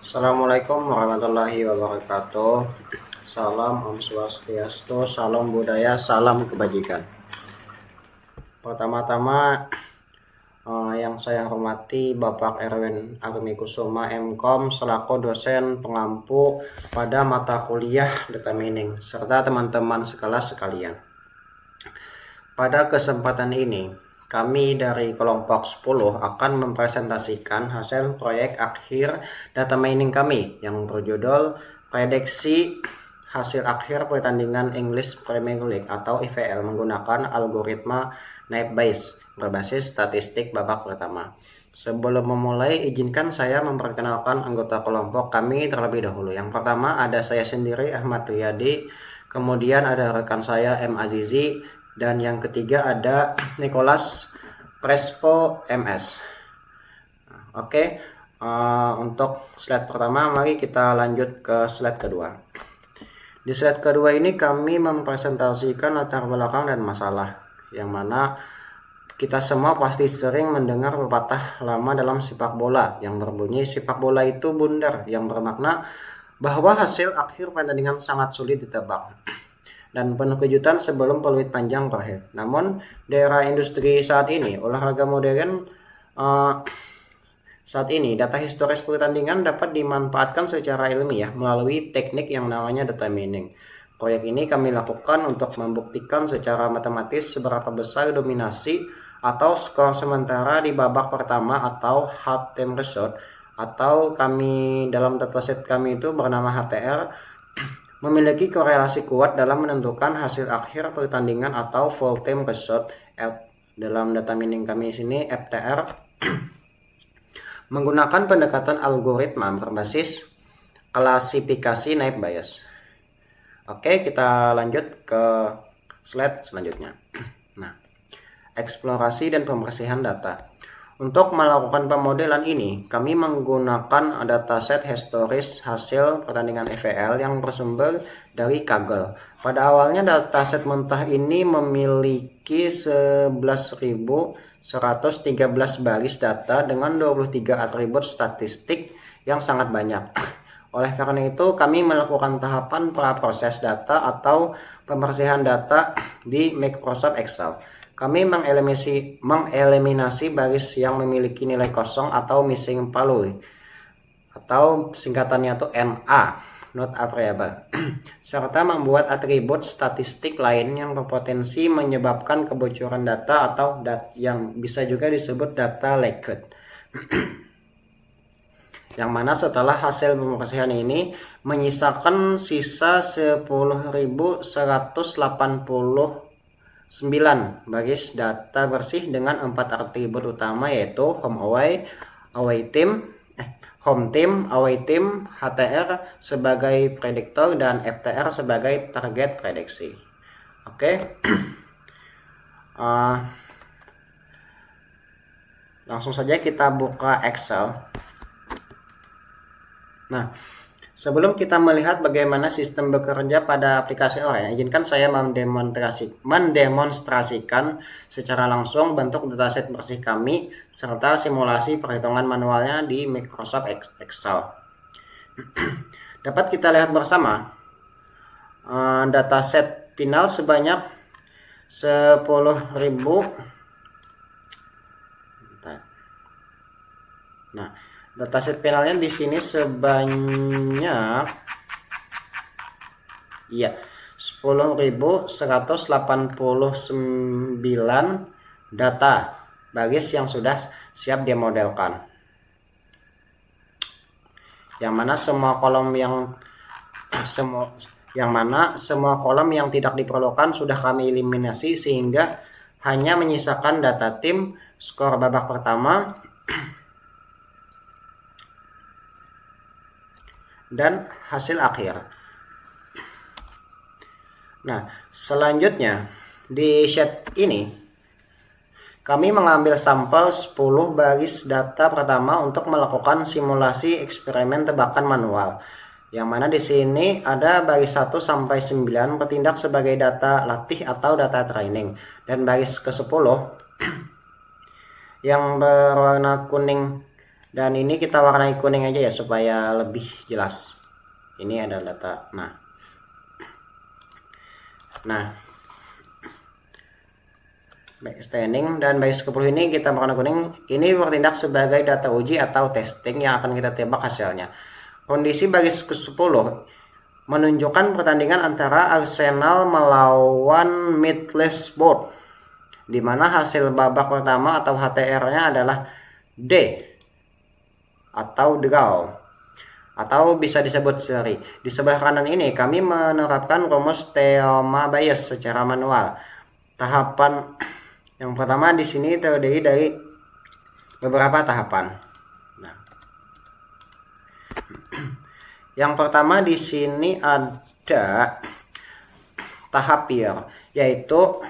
Assalamualaikum warahmatullahi wabarakatuh. Salam Om Swastiastu, salam budaya, salam kebajikan. Pertama-tama yang saya hormati Bapak Erwin Armi Kusuma MKom selaku dosen pengampu pada mata kuliah Data Mining serta teman-teman sekelas sekalian. Pada kesempatan ini kami dari kelompok 10 akan mempresentasikan hasil proyek akhir data mining kami yang berjudul prediksi hasil akhir pertandingan English Premier League atau IPL menggunakan algoritma Naive Bayes berbasis statistik babak pertama. Sebelum memulai, izinkan saya memperkenalkan anggota kelompok kami terlebih dahulu. Yang pertama ada saya sendiri Ahmad Riyadi, kemudian ada rekan saya M. Azizi, dan yang ketiga ada Nicholas Prespo MS. Oke, untuk slide pertama mari kita lanjut ke slide kedua. Di slide kedua ini kami mempresentasikan latar belakang dan masalah, yang mana kita semua pasti sering mendengar pepatah lama dalam sepak bola yang berbunyi sepak bola itu bundar, yang bermakna bahwa hasil akhir pertandingan sangat sulit ditebak dan penuh kejutan sebelum peluit panjang berakhir. Namun di era industri saat ini, olahraga modern saat ini, data historis pertandingan dapat dimanfaatkan secara ilmiah melalui teknik yang namanya data mining. Proyek ini kami lakukan untuk membuktikan secara matematis seberapa besar dominasi atau skor sementara di babak pertama atau half time result, atau kami dalam dataset kami itu bernama HTR, memiliki korelasi kuat dalam menentukan hasil akhir pertandingan atau full time result. Dalam data mining kami sini FTR menggunakan pendekatan algoritma berbasis klasifikasi Naive Bayes. Oke, kita lanjut ke slide selanjutnya. Nah, eksplorasi dan pembersihan data. Untuk melakukan pemodelan ini, kami menggunakan dataset historis hasil pertandingan IPL yang bersumber dari Kaggle. Pada awalnya dataset mentah ini memiliki 11.113 baris data dengan 23 atribut statistik yang sangat banyak. Oleh karena itu, kami melakukan tahapan praproses data atau pembersihan data di Microsoft Excel. Kami mengeliminasi baris yang memiliki nilai kosong atau missing value, atau singkatannya itu NA, not available, serta membuat atribut statistik lain yang berpotensi menyebabkan kebocoran data atau yang bisa juga disebut data leakage. Yang mana setelah hasil pembersihan ini menyisakan sisa 10.189 baris data bersih dengan 4 atribut utama, yaitu home team, away team, HTR sebagai prediktor dan FTR sebagai target prediksi. Oke. Langsung saja kita buka Excel. Nah, sebelum kita melihat bagaimana sistem bekerja pada aplikasi Orange, izinkan saya mendemonstrasikan secara langsung bentuk dataset bersih kami serta simulasi perhitungan manualnya di Microsoft Excel. Dapat kita lihat bersama dataset final sebanyak 10.000. Nah, dataset finalnya di sini sebanyak 10.189 data baris yang sudah siap dimodelkan. Yang mana semua kolom yang tidak diperlukan sudah kami eliminasi sehingga hanya menyisakan data tim, skor babak pertama, dan hasil akhir. Nah, selanjutnya di sheet ini kami mengambil sampel 10 baris data pertama untuk melakukan simulasi eksperimen tebakan manual. Yang mana di sini ada baris 1 sampai 9 bertindak sebagai data latih atau data training, dan baris ke-10 yang berwarna kuning Dan ini kita warnai kuning aja ya supaya lebih jelas. Ini ada data. Nah, baik standing dan baik 10 ini kita warna kuning. Ini bertindak sebagai data uji atau testing yang akan kita tebak hasilnya. Kondisi baris ke-10 menunjukkan pertandingan antara Arsenal melawan Middlesbrough, di mana hasil babak pertama atau HTR-nya adalah D atau draw, atau bisa disebut seri. Di sebelah kanan ini kami menerapkan rumus Theorem Bayes secara manual. Tahapan yang pertama di sini terdiri dari beberapa tahapan. Nah, yang pertama di sini ada tahap peer, yaitu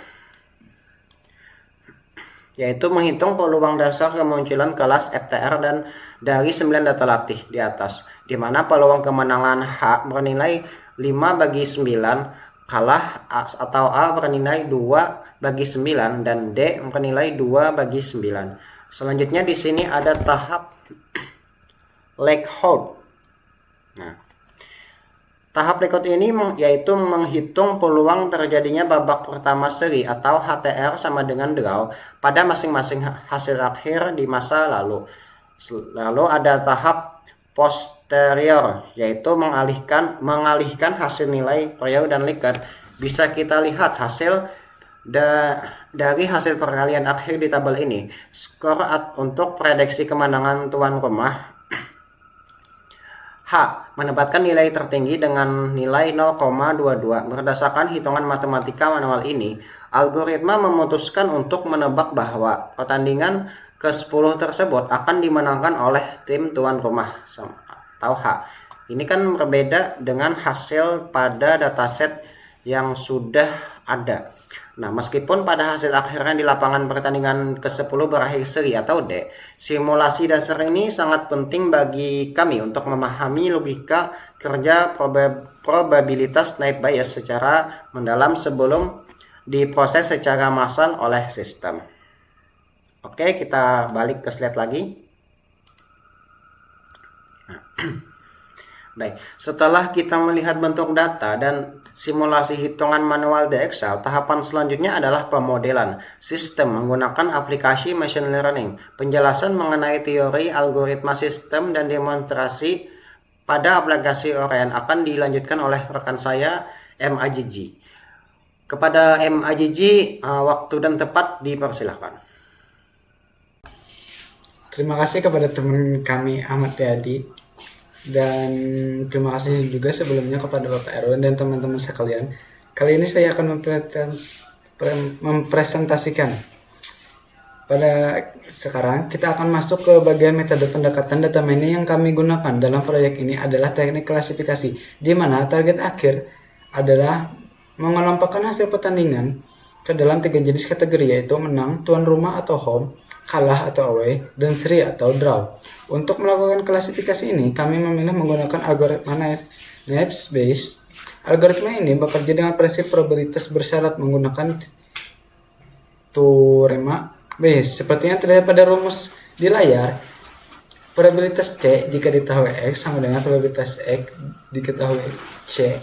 menghitung peluang dasar kemunculan kelas FTR dan dari 9 data latih di atas, di mana peluang kemenangan H bernilai 5/9, kalah atau A bernilai 2/9 dan D bernilai 2/9. Selanjutnya di sini ada tahap Likelihood. Nah, tahap record ini yaitu menghitung peluang terjadinya babak pertama seri atau HTR sama dengan draw pada masing-masing hasil akhir di masa lalu. Lalu ada tahap posterior, yaitu mengalihkan hasil nilai periode dan Likert. Bisa kita lihat hasil dari hasil perkalian akhir di tabel ini. Skor untuk prediksi kemenangan tuan rumah H menempatkan nilai tertinggi dengan nilai 0,22. Berdasarkan hitungan matematika manual ini, algoritma memutuskan untuk menebak bahwa pertandingan ke-10 tersebut akan dimenangkan oleh tim tuan rumah atau H. Ini kan berbeda dengan hasil pada dataset yang sudah ada. Nah, meskipun pada hasil akhirnya di lapangan pertandingan ke-10 berakhir seri atau D, simulasi dasar ini sangat penting bagi kami untuk memahami logika kerja probabilitas Naive Bayes secara mendalam sebelum diproses secara massal oleh sistem. Oke, kita balik ke slide lagi. Baik, setelah kita melihat bentuk data dan simulasi hitungan manual di Excel, tahapan selanjutnya adalah pemodelan sistem menggunakan aplikasi machine learning. Penjelasan mengenai teori, algoritma sistem, dan demonstrasi pada aplikasi Orion akan dilanjutkan oleh rekan saya, M. Ajiji. Kepada M. Ajiji, waktu dan tempat dipersilahkan. Terima kasih kepada teman kami Ahmad Riyadi, dan terima kasih juga sebelumnya kepada Bapak Erwin dan teman-teman sekalian. Kali ini saya akan mempresentasikan. Pada sekarang kita akan masuk ke bagian metode pendekatan data mining yang kami gunakan dalam proyek ini adalah teknik klasifikasi, di mana target akhir adalah mengelompokkan hasil pertandingan ke dalam 3 jenis kategori, yaitu menang, tuan rumah atau home, kalah atau away, dan seri atau draw. Untuk melakukan klasifikasi ini, kami memilih menggunakan algoritma Naive Bayes. Algoritma ini bekerja dengan prinsip probabilitas bersyarat menggunakan teorema Bayes. Seperti yang terlihat pada rumus di layar, probabilitas C jika diketahui X sama dengan probabilitas X diketahui C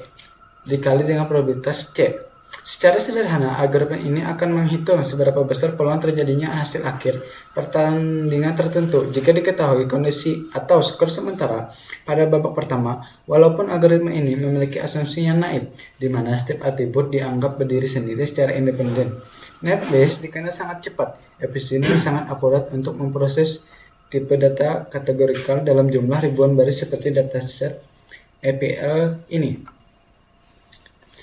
dikali dengan probabilitas C. Secara sederhana, algoritma ini akan menghitung seberapa besar peluang terjadinya hasil akhir pertandingan tertentu jika diketahui kondisi atau skor sementara pada babak pertama, walaupun algoritma ini memiliki asumsi yang naif, di mana setiap atribut dianggap berdiri sendiri secara independen. Naive Bayes dikenal sangat cepat, efisien dan sangat akurat untuk memproses tipe data kategorikal dalam jumlah ribuan baris seperti dataset EPL ini.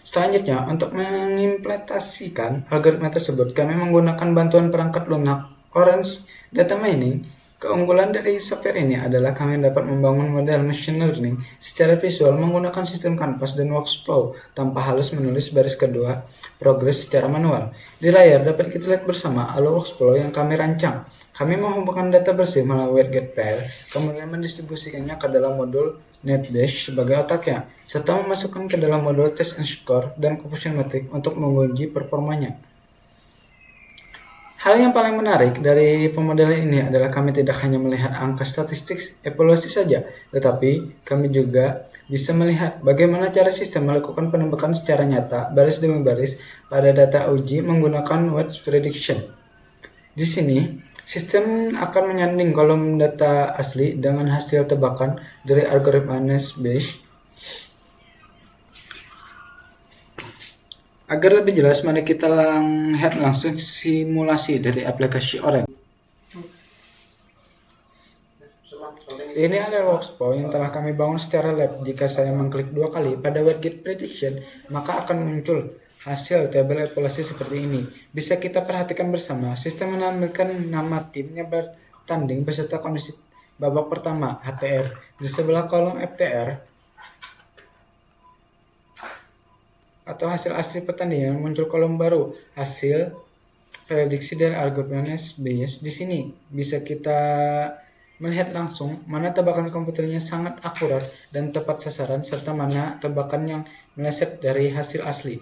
Selanjutnya, untuk mengimplementasikan algoritma tersebut, kami menggunakan bantuan perangkat lunak Orange Data Mining. Keunggulan dari software ini adalah kami dapat membangun model machine learning secara visual menggunakan sistem kanvas dan workflow tanpa harus menulis baris kedua progres secara manual. Di layar dapat kita lihat bersama alur workflow yang kami rancang. Kami menghubungkan data bersih melalui get file, kemudian mendistribusikannya ke dalam modul NetBayes sebagai otaknya, serta memasukkan ke dalam modul test and score dan confusion metric untuk menguji performanya. Hal yang paling menarik dari pemodelan ini adalah kami tidak hanya melihat angka statistik evaluasi saja, tetapi kami juga bisa melihat bagaimana cara sistem melakukan penembakan secara nyata baris demi baris pada data uji menggunakan Wedge Prediction. Di sini, sistem akan menyanding kolom data asli dengan hasil tebakan dari algoritma Bayes. Agar lebih jelas, mari kita lihat langsung simulasi dari aplikasi Orange. Ini adalah workflow yang telah kami bangun secara lab. Jika saya mengklik 2 kali pada Wedge Prediction, maka akan muncul hasil tabel evaluasi seperti ini. Bisa kita perhatikan bersama, sistem menampilkan nama tim yang bertanding beserta kondisi babak pertama, HTR. Di sebelah kolom FTR, atau hasil asli pertandingan, muncul kolom baru, hasil prediksi dari algoritma Bayes. Di sini bisa kita melihat langsung mana tebakan komputernya sangat akurat dan tepat sasaran, serta mana tebakan yang meleset dari hasil asli.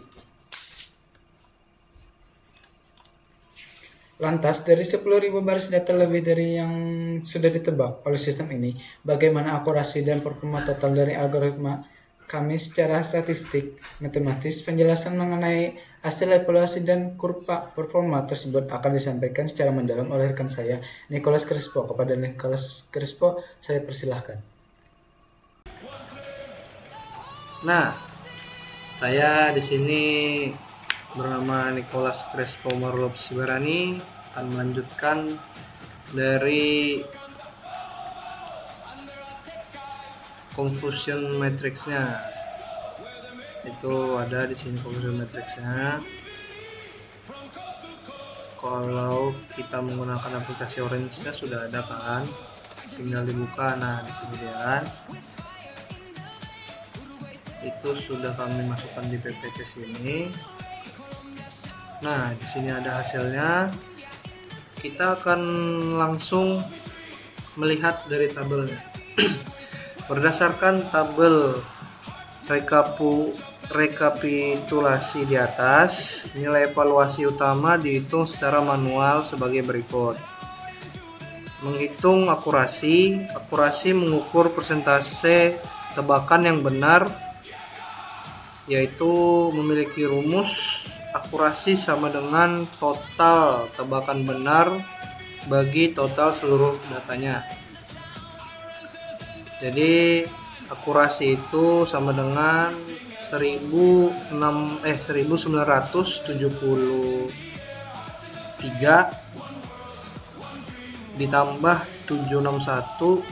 Lantas, dari 10.000 baris data lebih dari yang sudah ditebak oleh sistem ini, bagaimana akurasi dan performa total dari algoritma kami secara statistik matematis? Penjelasan mengenai hasil evaluasi dan kurva performa tersebut akan disampaikan secara mendalam oleh rekan saya, Nicholas Crespo. Kepada Nicholas Crespo, saya persilahkan. Nah, saya di sini bernama Nicholas Crespo Marlop Sibarani akan melanjutkan dari confusion matrixnya. Itu ada di sini confusion matrixnya. Kalau kita menggunakan aplikasi Orange-nya sudah ada kan, tinggal dibuka. Nah, di sini dia, itu sudah kami masukkan di PPT sini. Nah, di sini ada hasilnya. Kita akan langsung melihat dari tabelnya. Berdasarkan tabel rekapitulasi di atas, nilai evaluasi utama dihitung secara manual sebagai berikut. Menghitung akurasi mengukur persentase tebakan yang benar, yaitu memiliki rumus akurasi sama dengan total tebakan benar bagi total seluruh datanya. Jadi akurasi itu sama dengan 1973 ditambah 761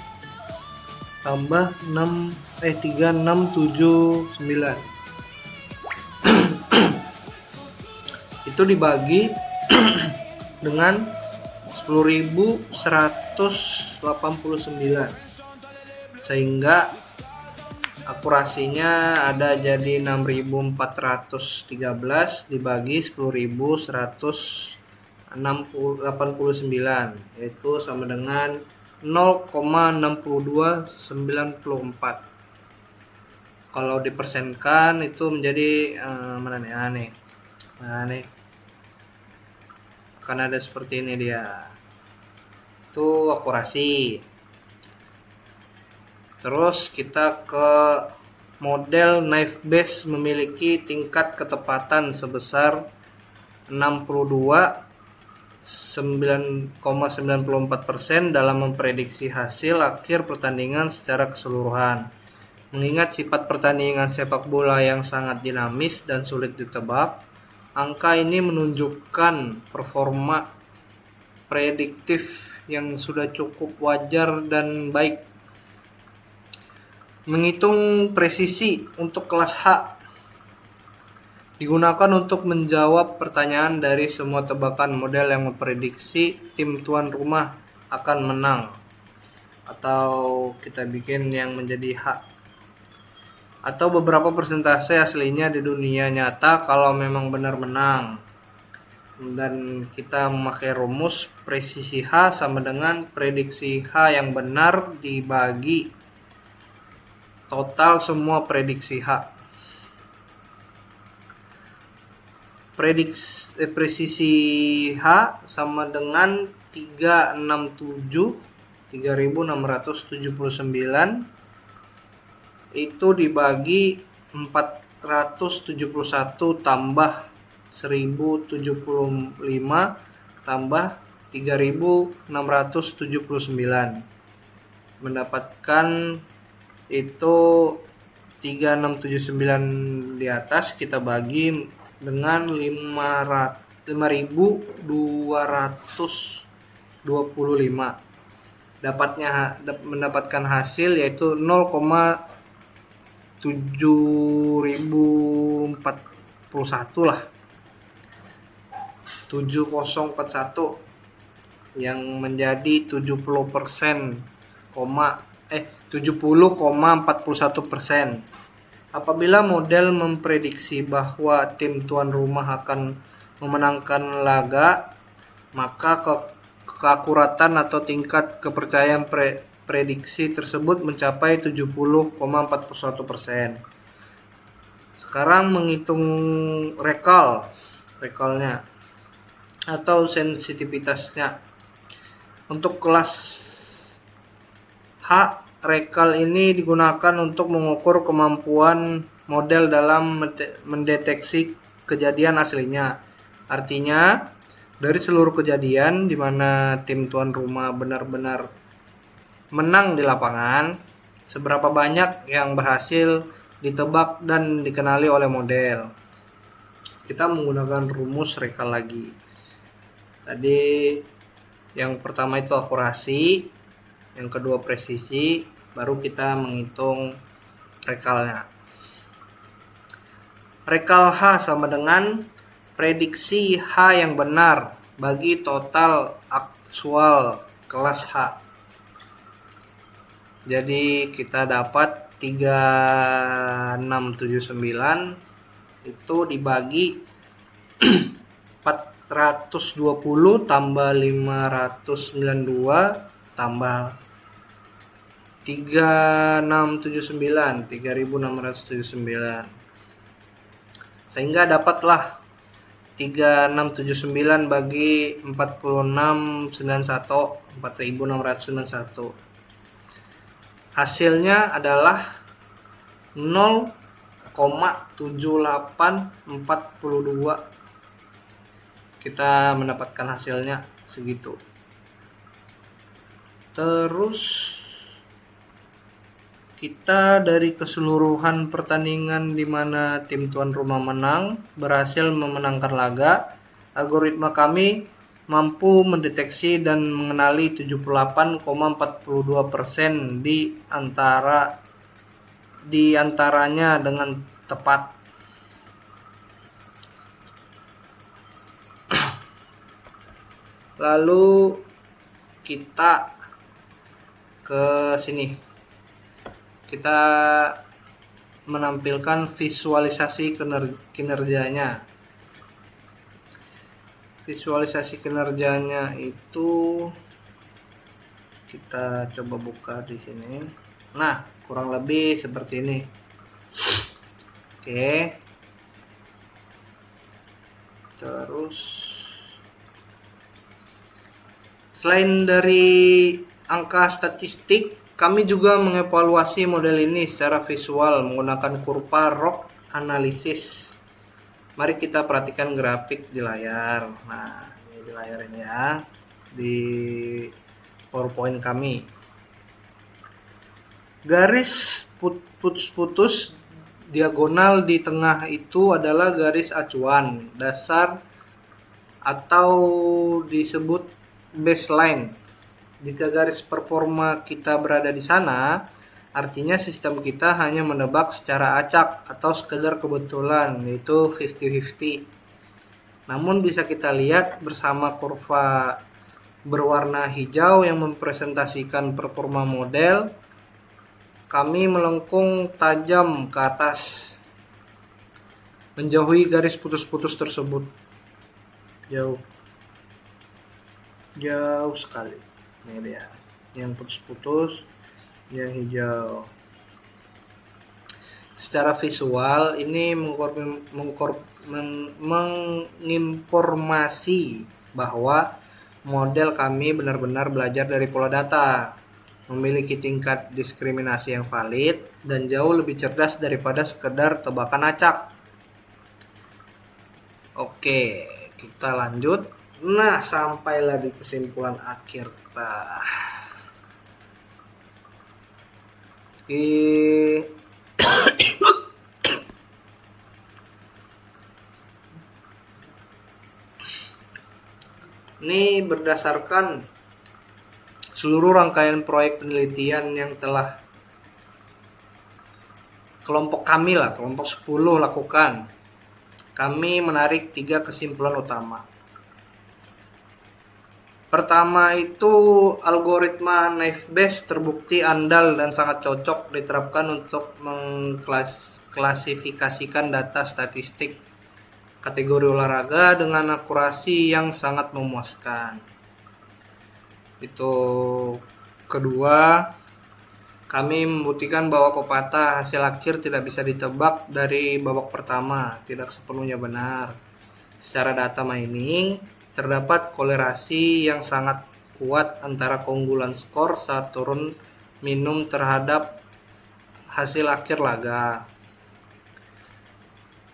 tambah 3679 itu dibagi dengan 10.189 sehingga akurasinya ada jadi 6.413 dibagi 10.189, yaitu sama dengan 0,6294. Kalau dipersenkan itu menjadi mana nih? Nah nih, kan ada seperti ini dia. Itu akurasi. Terus kita ke model Knife Bayes memiliki tingkat ketepatan sebesar 62,94% dalam memprediksi hasil akhir pertandingan secara keseluruhan. Mengingat sifat pertandingan sepak bola yang sangat dinamis dan sulit ditebak, angka ini menunjukkan performa prediktif yang sudah cukup wajar dan baik. Menghitung presisi untuk kelas H digunakan untuk menjawab pertanyaan dari semua tebakan model yang memprediksi tim tuan rumah akan menang, atau kita bikin yang menjadi H, atau beberapa persentase aslinya di dunia nyata kalau memang benar menang. Dan kita memakai rumus presisi H sama dengan prediksi H yang benar dibagi total semua prediksi H. presisi H sama dengan 3679 itu dibagi 471 tambah 1075 tambah 3679 mendapatkan itu 3679 di atas kita bagi dengan 5225 mendapatkan hasil yaitu 0,7041 lah, 7041 yang menjadi 70,41%. Apabila model memprediksi bahwa tim tuan rumah akan memenangkan laga, maka keakuratan atau tingkat kepercayaan prediksi tersebut mencapai 70,41%. Sekarang menghitung recallnya atau sensitivitasnya. Untuk kelas H, recall ini digunakan untuk mengukur kemampuan model dalam mendeteksi kejadian aslinya. Artinya, dari seluruh kejadian di mana tim tuan rumah benar-benar menang di lapangan, seberapa banyak yang berhasil ditebak dan dikenali oleh model. Kita menggunakan rumus recall lagi. Tadi yang pertama itu akurasi, yang kedua presisi, baru kita menghitung recallnya. Recall H sama dengan prediksi H yang benar bagi total aktual kelas H. Jadi kita dapat 3679 itu dibagi 420 tambah 592 tambah 3679 sehingga dapatlah 3679 bagi 4691 4691. Hasilnya adalah 0,7842. Kita mendapatkan hasilnya segitu. Terus kita dari keseluruhan pertandingan di mana tim tuan rumah menang, berhasil memenangkan laga, algoritma kami mampu mendeteksi dan mengenali 78,42% di antaranya dengan tepat. Lalu kita ke sini. Kita menampilkan visualisasi kinerjanya. Visualisasi kinerjanya itu kita coba buka di sini. Nah, kurang lebih seperti ini. Oke. Terus selain dari angka statistik, kami juga mengevaluasi model ini secara visual menggunakan kurva ROC analisis. Mari kita perhatikan grafik di layar. Nah, ini di layar ini ya, di PowerPoint kami. Garis putus-putus diagonal di tengah itu adalah garis acuan dasar atau disebut baseline. Jika garis performa kita berada di sana, artinya sistem kita hanya menebak secara acak atau sekedar kebetulan, yaitu 50-50. Namun bisa kita lihat bersama kurva berwarna hijau yang mempresentasikan performa model, kami melengkung tajam ke atas, menjauhi garis putus-putus tersebut. Jauh sekali. Ini dia, yang putus-putus, yang hijau. Secara visual ini menginformasi bahwa model kami benar-benar belajar dari pola data, memiliki tingkat diskriminasi yang valid, dan jauh lebih cerdas daripada sekedar tebakan acak. Oke, kita lanjut. Nah, sampailah di kesimpulan akhir kita. Ini berdasarkan seluruh rangkaian proyek penelitian yang telah kelompok 10 lakukan. Kami menarik 3 kesimpulan utama. Pertama itu algoritma Naive Bayes terbukti andal dan sangat cocok diterapkan untuk mengklasifikasikan data statistik kategori olahraga dengan akurasi yang sangat memuaskan. Itu kedua, kami membuktikan bahwa pepatah hasil akhir tidak bisa ditebak dari babak pertama, tidak sepenuhnya benar. Secara data mining, terdapat kolerasi yang sangat kuat antara keunggulan skor saat turun minum terhadap hasil akhir laga,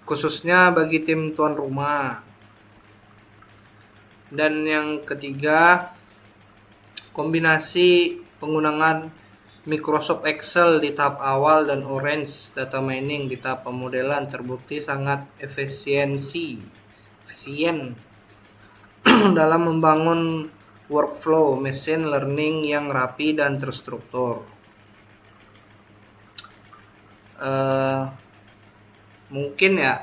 khususnya bagi tim tuan rumah. Dan yang ketiga, kombinasi penggunaan Microsoft Excel di tahap awal dan Orange Data Mining di tahap pemodelan terbukti sangat efisien dalam membangun workflow machine learning yang rapi dan terstruktur. Mungkin ya,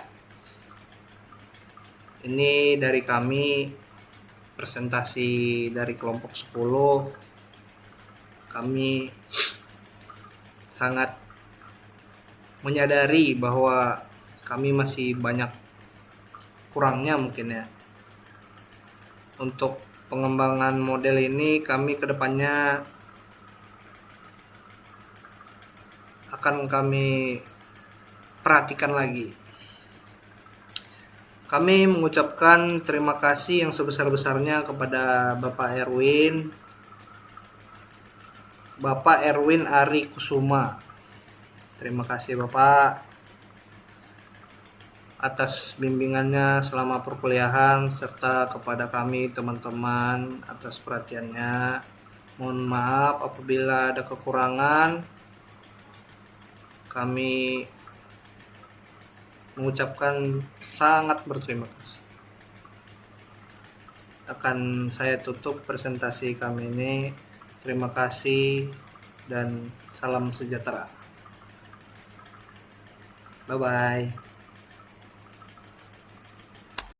ini dari kami presentasi dari kelompok 10. Kami sangat menyadari bahwa kami masih banyak kurangnya mungkin ya. Untuk pengembangan model ini kami kedepannya akan kami perhatikan lagi. Kami mengucapkan terima kasih yang sebesar-besarnya kepada Bapak Erwin Ari Kusuma. Terima kasih Bapak atas bimbingannya selama perkuliahan, serta kepada kami teman-teman atas perhatiannya. Mohon maaf apabila ada kekurangan. Kami mengucapkan sangat berterima kasih. Akan saya tutup presentasi kami ini. Terima kasih dan salam sejahtera. Bye-bye.